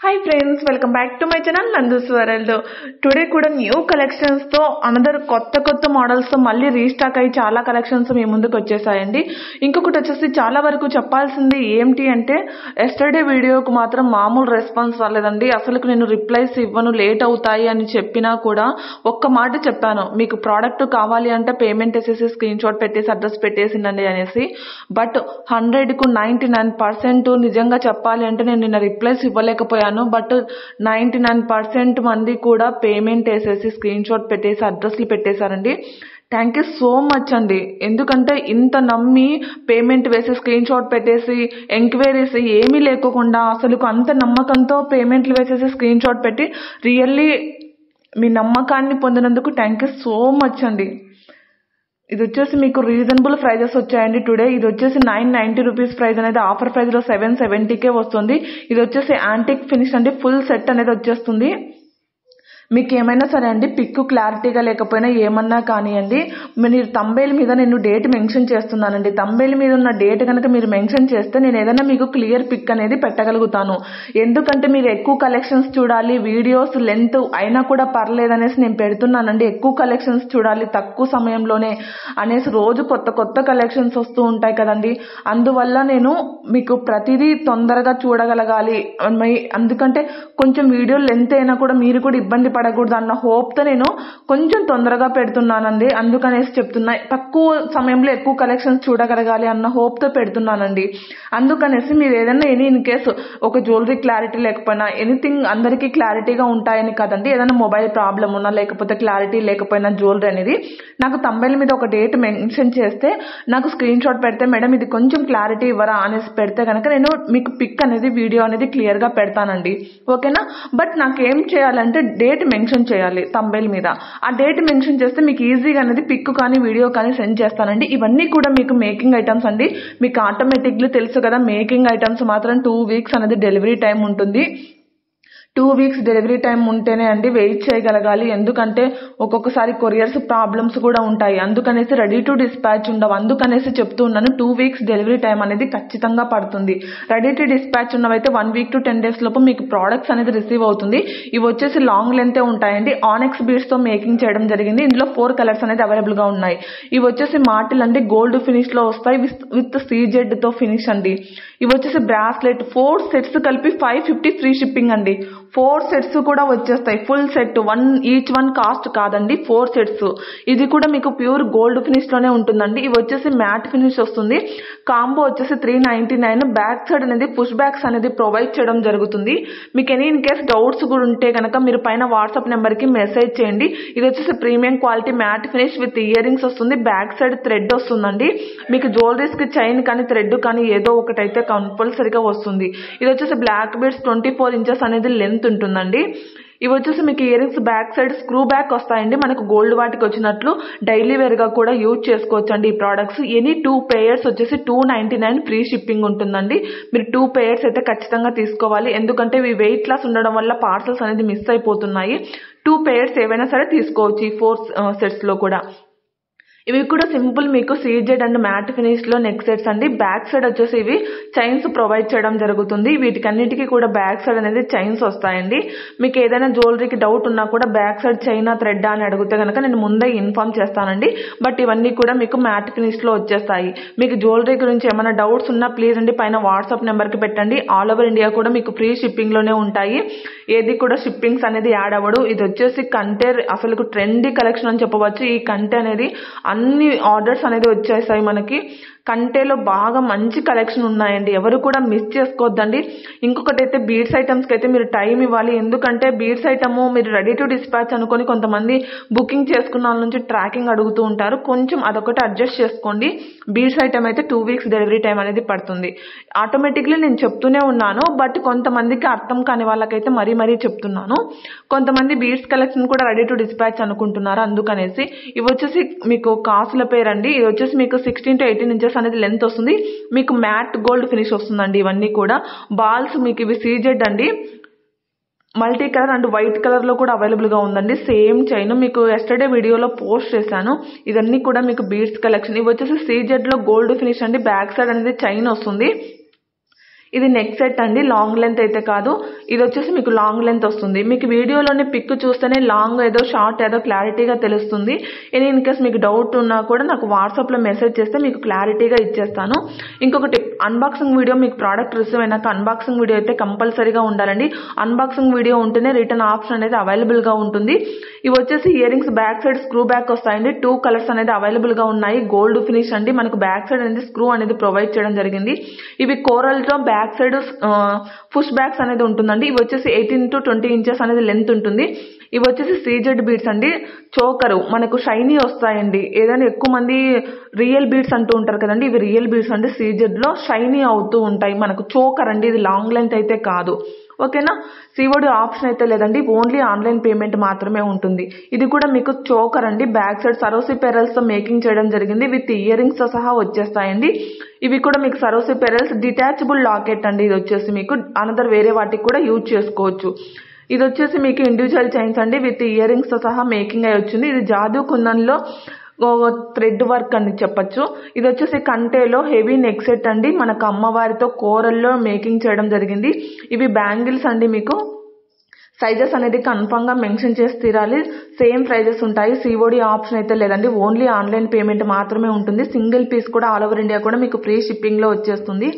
Hi friends, welcome back to my channel Nandu's World. Today kuda new collections తో another కొత్త models తో మళ్ళీ restock అయ్యి చాలా కలెక్షన్స్ మీ ముందుకు వచ్చేసాయండి. ఇంకొకటి వచ్చేసి చాలా వరకు చెప్పాల్సింది ఏంటి అంటే ఎస్టర్డే వీడియోకు మాత్రం మామూలు రెస్పాన్స్ రాలేదండి. అసలు నేను రిప్లైస్ ఇవ్వను, లేట్ అవుతాయి అని చెప్పినా కూడా ఒక్క మాట చెప్పాను, మీకు ప్రోడక్ట్ కావాలి అంటే పేమెంట్ చేసేసి స్క్రీన్ షాట్ పెట్టేసి అడ్రస్ పెట్టేసిండండి అనేసి. బట్ 100కు 99% నిజంగా చెప్పాలి అంటే నేను నిన్న రిప్లైస్ ఇవ్వలేకపోయాను. బట్ 99% మంది కూడా పేమెంట్ వేసేసి స్క్రీన్ షాట్ పెట్టేసి అడ్రస్లు పెట్టేశారండి. థ్యాంక్ యూ సో మచ్ అండి. ఎందుకంటే ఇంత నమ్మి పేమెంట్ వేసి స్క్రీన్ షాట్ పెట్టేసి ఎంక్వైరీస్ ఏమీ లేకుండా అసలు అంత నమ్మకంతో పేమెంట్లు వేసేసి స్క్రీన్ షాట్ పెట్టి రియల్లీ మీ నమ్మకాన్ని పొందినందుకు థ్యాంక్ యూ సో మచ్ అండి. ఇది వచ్చేసి మీకు రీజనబుల్ ప్రైజెస్ వచ్చాయండి. టుడే ఇది వచ్చేసి 990 రూపీస్ ప్రైస్ అనేది ఆఫర్ ప్రైస్ లో 770కే వస్తుంది. ఇది వచ్చేసి యాంటిక్ ఫినిష్ అండి, ఫుల్ సెట్ అనేది వచ్చేస్తుంది. మీకు ఏమైనా సరే అండి పిక్ క్లారిటీగా లేకపోయినా ఏమన్నా కానివ్వండి, మీరు తంబేల్ మీద నేను డేట్ మెన్షన్ చేస్తున్నానండి. తంబేల్ మీద ఉన్న డేట్ కనుక మీరు మెన్షన్ చేస్తే నేను ఏదైనా మీకు క్లియర్ పిక్ అనేది పెట్టగలుగుతాను. ఎందుకంటే మీరు ఎక్కువ కలెక్షన్స్ చూడాలి, వీడియోస్ లెంత్ అయినా కూడా పర్లేదనేసి నేను పెడుతున్నానండి. ఎక్కువ కలెక్షన్స్ చూడాలి తక్కువ సమయంలోనే అనేసి రోజు కొత్త కలెక్షన్స్ వస్తూ ఉంటాయి కదండి. అందువల్ల నేను మీకు ప్రతిదీ తొందరగా చూడగలగాలి, అందుకంటే కొంచెం వీడియో లెంత్ అయినా కూడా మీరు కూడా ఇబ్బంది పడకూడదు అన్న హోప్తో నేను కొంచెం తొందరగా పెడుతున్నానండి. అందుకనేసి చెప్తున్నా, తక్కువ సమయంలో ఎక్కువ కలెక్షన్స్ చూడగలగాలి అన్న హోప్తో పెడుతున్నానండి. అందుకనేసి మీరు ఏదైనా ఇన్ కేసు ఒక జ్యువెలరీ క్లారిటీ లేకపోయినా ఎనీథింగ్ అందరికీ క్లారిటీగా ఉంటాయని కదండి, ఏదైనా మొబైల్ ప్రాబ్లం ఉన్నా లేకపోతే క్లారిటీ లేకపోయినా జ్యువెలరీ అనేది నాకు తంబేల్ మీద ఒక డేట్ మెన్షన్ చేస్తే నాకు స్క్రీన్ షాట్ పెడితే మేడం ఇది కొంచెం క్లారిటీ ఇవ్వరా అనేసి పెడితే కనుక నేను మీకు పిక్ అనేది వీడియో అనేది క్లియర్గా పెడతానండి. ఓకేనా? బట్ నాకేం చేయాలంటే డేట్ మెన్షన్ చేయాలి తంబేల్ మీద. ఆ డేట్ మెన్షన్ చేస్తే మీకు ఈజీగా అనేది పిక్ కానీ వీడియో కానీ సెండ్ చేస్తానండి. ఇవన్నీ కూడా మీకు మేకింగ్ ఐటమ్స్ అండి. మీకు ఆటోమేటిక్లీ తెలుసు కదా, మేకింగ్ ఐటమ్స్ మాత్రం 2 వీక్స్ అనేది డెలివరీ టైం ఉంటుంది. 2 వీక్స్ డెలివరీ టైం ఉంటేనే అండి వెయిట్ చేయగలగాలి. ఎందుకంటే ఒక్కొక్కసారి కొరియర్స్ ప్రాబ్లమ్స్ కూడా ఉంటాయి, అందుకనేసి రెడీ టు డిస్పాచ్ ఉండవు. అందుకనేసి చెప్తూ ఉన్నాను 2 వీక్స్ డెలివరీ టైం అనేది ఖచ్చితంగా పడుతుంది. రెడీ టు డిస్పాచ్ ఉన్నవైతే 1 వీక్ టు 10 డేస్ లోపు మీకు ప్రోడక్ట్స్ అనేది రిసీవ్ అవుతుంది. ఇవి వచ్చేసి లాంగ్ లెంతే ఉంటాయండి. ఆనెక్స్ బీడ్స్ తో మేకింగ్ చేయడం జరిగింది. ఇందులో 4 కలర్స్ అనేది అవైలబుల్ గా ఉన్నాయి. ఇవి వచ్చేసి మాటిల్ అండి, గోల్డ్ ఫినిష్ లో వస్తాయి విత్ CZ తో ఫినిష్ అండి. ఇవి వచ్చేసి బ్రాస్లెట్ 4 సెట్స్ కలిపి 550 ఫ్రీ షిప్పింగ్ అండి. 4 సెట్స్ కూడా వచ్చేస్తాయి. Full set each one cost కాదండి, 4 సెట్స్. ఇది కూడా మీకు ప్యూర్ గోల్డ్ ఫినిష్ లోనే ఉంటుందండి. ఇవి వచ్చేసి మ్యాట్ ఫినిష్ వస్తుంది. కాంబో వచ్చేసి 399. బ్యాక్ సైడ్ అనేది పుష్ బ్యాక్స్ అనేది ప్రొవైడ్ చేయడం జరుగుతుంది. మీకు ఇన్ కేస్ డౌట్స్ కూడా ఉంటే కనుక మీరు పైన వాట్సాప్ నెంబర్ కి మెసేజ్ చేయండి. ఇది వచ్చేసి premium quality matte finish with ear rings వస్తుంది. బ్యాక్ సైడ్ థ్రెడ్ వస్తుందండి. మీకు జ్యువెలరీస్ కి చైన్ కానీ థ్రెడ్ కానీ ఏదో ఒకటి అయితే కంపల్సరీగా వస్తుంది. ఇది వచ్చేసి బ్లాక్ బీడ్స్ 24 ఇంచెస్ అనేది లెంత్ ఉంటుందండి. ఇవి వచ్చేసి మీకు ear rings back side screw back వస్తాయండి. మనకు గోల్డ్ వాటికి వచ్చినట్లు డైలీ వేర్ గా కూడా యూజ్ చేసుకోవచ్చు అండి ఈ ప్రోడక్ట్స్. ఎనీ 2 పేయర్స్ వచ్చేసి 299 ఫ్రీ షిప్పింగ్ ఉంటుందండి. మీరు 2 పేయర్స్ అయితే ఖచ్చితంగా తీసుకోవాలి. ఎందుకంటే ఇవి వెయిట్ లాస్ ఉండడం వల్ల పార్సల్స్ అనేది మిస్ అయిపోతున్నాయి. 2 పేయర్స్ ఏవైనా సరే తీసుకోవచ్చు ఈ 4 సెట్స్ లో కూడా. ఇవి కూడా సింపుల్ మీకు CZ అండ్ మ్యాట్ ఫినిష్ లో నెక్ సెట్స్ అండి. బ్యాక్ సైడ్ వచ్చేసి ఇవి చైన్స్ ప్రొవైడ్ చేయడం జరుగుతుంది. వీటికన్నిటికీ కూడా బ్యాక్ సైడ్ అనేది చైన్స్ వస్తాయండి. మీకు ఏదైనా జ్యువెలరీకి డౌట్ ఉన్నా కూడా బ్యాక్ సైడ్ చైనా థ్రెడ్ అని అడిగితే కనుక నేను ముందే ఇన్ఫార్మ్ చేస్తానండి. బట్ ఇవన్నీ కూడా మీకు మ్యాట్ ఫినిష్ లో వచ్చేస్తాయి. మీకు జ్యువెలరీ గురించి ఏమైనా డౌట్స్ ఉన్నా ప్లీజ్ అండి పైన వాట్సాప్ నెంబర్ కి పెట్టండి. ఆల్ ఓవర్ ఇండియా కూడా మీకు ఫ్రీ షిప్పింగ్ లోనే ఉంటాయి. ఏది కూడా షిప్పింగ్స్ అనేది యాడ్ అవ్వడు. ఇది వచ్చేసి కంటే అసలు ట్రెండీ కలెక్షన్ అని చెప్పవచ్చు. ఈ కంటే అనేది అన్ని ఆర్డర్స్ అనేది వచ్చేసాయి మనకి. కంటేలో బాగా మంచి కలెక్షన్ ఉన్నాయండి, ఎవరు కూడా మిస్ చేసుకోవద్దండి. ఇంకొకటి అయితే బీడ్స్ ఐటమ్స్ కి అయితే మీరు టైం ఇవ్వాలి. ఎందుకంటే బీడ్స్ ఐటమ్ మీరు రెడీ టు డిస్పాచ్ అనుకొని కొంతమంది బుకింగ్ చేసుకున్న వాళ్ళ నుంచి ట్రాకింగ్ అడుగుతూ ఉంటారు. కొంచెం అదొకటి అడ్జస్ట్ చేసుకోండి. బీడ్స్ ఐటమ్ అయితే 2 వీక్స్ డెలివరీ టైం అనేది పడుతుంది. ఆటోమేటిక్లీ నేను చెప్తూనే ఉన్నాను, బట్ కొంతమందికి అర్థం కాని వాళ్ళకైతే మరీ చెప్తున్నాను. కొంతమంది బీడ్స్ కలెక్షన్ కూడా రెడీ టు డిస్పాచ్ అనుకుంటున్నారు, అందుకనేసి. ఇవి వచ్చేసి మీకు కాసుల పేరండి. ఇది వచ్చేసి మీకు 16 to 18 ఇంచెస్ అనేది లెంత్ వస్తుంది. మీకు మ్యాట్ గోల్డ్ ఫినిష్ వస్తుందండి. ఇవన్నీ కూడా బాల్స్ మీకు ఇవి CZ అండి. Multi colour and white colour లో కూడా అవైలబుల్ గా ఉందండి. సేమ్ చైన్ మీకు ఎస్టర్డే వీడియోలో పోస్ట్ చేశాను. ఇవన్నీ కూడా మీకు బీడ్స్ కలెక్షన్. ఇవి వచ్చేసి CZ లో గోల్డ్ ఫినిష్ అండి. బ్యాక్ సైడ్ అనేది చైన్ వస్తుంది. ఇది నెక్ సెట్ అండి, లాంగ్ లెంత్ అయితే కాదు. ఇది వచ్చేసి మీకు లాంగ్ లెంత్ వస్తుంది. మీకు వీడియోలోని పిక్ చూస్తేనే లాంగ్ ఏదో షార్ట్ ఏదో క్లారిటీగా తెలుస్తుంది. ఇన్ కేస్ మీకు డౌట్ ఉన్నా కూడా నాకు వాట్సాప్లో మెసేజ్ చేస్తే మీకు క్లారిటీగా ఇచ్చేస్తాను. ఇంకొకటి అన్బాక్సింగ్ వీడియో మీకు ప్రోడక్ట్ రిసీవ్ అయినాక అన్బాక్సింగ్ వీడియో అయితే కంపల్సరీగా ఉండాలండి. అన్బాక్సింగ్ వీడియో ఉంటేనే రిటర్న్ ఆప్షన్ అనేది అవైలబుల్గా ఉంటుంది. ఇవి వచ్చేసి ear rings back side screw back వస్తాయండి. 2 కలర్స్ అనేది అవైలబుల్గా ఉన్నాయి. గోల్డ్ ఫినిష్ అండి. మనకు బ్యాక్ సైడ్ అనేది స్క్రూ అనేది ప్రొవైడ్ చేయడం జరిగింది. ఇవి కోరల్తో బ్యాక్ సైడ్ పుష్ బ్యాక్స్ అనేది ఉంటుందండి. ఇవి వచ్చేసి 18 to 20 ఇంచెస్ అనేది లెంత్ ఉంటుంది. ఇవి వచ్చేసి సీజెడ్ బీడ్స్ అండి. చోకరు మనకు షైనీ వస్తాయండి. ఏదైనా ఎక్కువ మంది రియల్ బీడ్స్ అంటూ ఉంటారు కదండి, ఇవి రియల్ బీడ్స్ అంటే సీజెడ్లో షైనీ అవుతూ ఉంటాయి. మనకు చోకర్ అండి. ఇది లాంగ్ లెంత్ అయితే కాదు. ఓకేనా. సిఓడి ఆప్షన్ అయితే లేదండి. ఓన్లీ ఆన్లైన్ పేమెంట్ మాత్రమే ఉంటుంది. ఇది కూడా మీకు చోకర్ అండి. బ్యాక్ సైడ్ సరోసి పెరల్స్తో మేకింగ్ చేయడం జరిగింది. విత్ ఇయర్ రింగ్స్తో సహా వచ్చేస్తాయండి. ఇవి కూడా మీకు సరోసి పెరల్స్ డిటాచబుల్ లాకెట్ అండి. ఇది వచ్చేసి మీకు అనదర్ వేరే వాటికి కూడా యూజ్ చేసుకోవచ్చు. ఇది వచ్చేసి మీకు ఇండివిజువల్ చైన్స్ అండి. విత్ ఇయర్ రింగ్స్తో సహా మేకింగ్ అయి వచ్చింది. ఇది జాదూ కుందన్లో థ్రెడ్ వర్క్ అని చెప్పచ్చు. ఇది వచ్చేసి కంటేలో హెవీ నెక్ సెట్ అండి. మనకు అమ్మవారితో కోరల్లో మేకింగ్ చేయడం జరిగింది. ఇవి బ్యాంగిల్స్ అండి. మీకు సైజెస్ అనేది కన్ఫర్మ్గా మెన్షన్ చేసి తీరాలి. సేమ్ ప్రైజెస్ ఉంటాయి. సిఓడి ఆప్షన్ అయితే లేదండి. ఓన్లీ ఆన్లైన్ పేమెంట్ మాత్రమే ఉంటుంది. సింగిల్ పీస్ కూడా ఆల్ ఓవర్ ఇండియా కూడా మీకు ఫ్రీ షిప్పింగ్లో వచ్చేస్తుంది.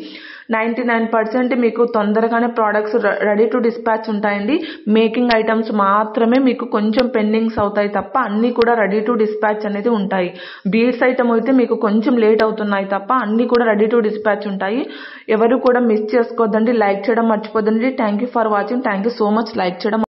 99% మీకు తొందరగానే ప్రోడక్ట్స్ రెడీ టు డిస్పాచ్ ఉంటాయండి. మేకింగ్ ఐటమ్స్ మాత్రమే మీకు కొంచెం పెండింగ్స్ అవుతాయి తప్ప అన్నీ కూడా రెడీ టు డిస్పాచ్ అనేది ఉంటాయి. బీడ్స్ ఐటమ్ అయితే మీకు కొంచెం లేట్ అవుతున్నాయి తప్ప అన్నీ కూడా రెడీ టు డిస్పాచ్ ఉంటాయి. ఎవరు కూడా మిస్ చేసుకోవద్దండి. లైక్ చేయడం మర్చిపోద్దండి. Thank you for watching. Thank you so much. Like చేయడం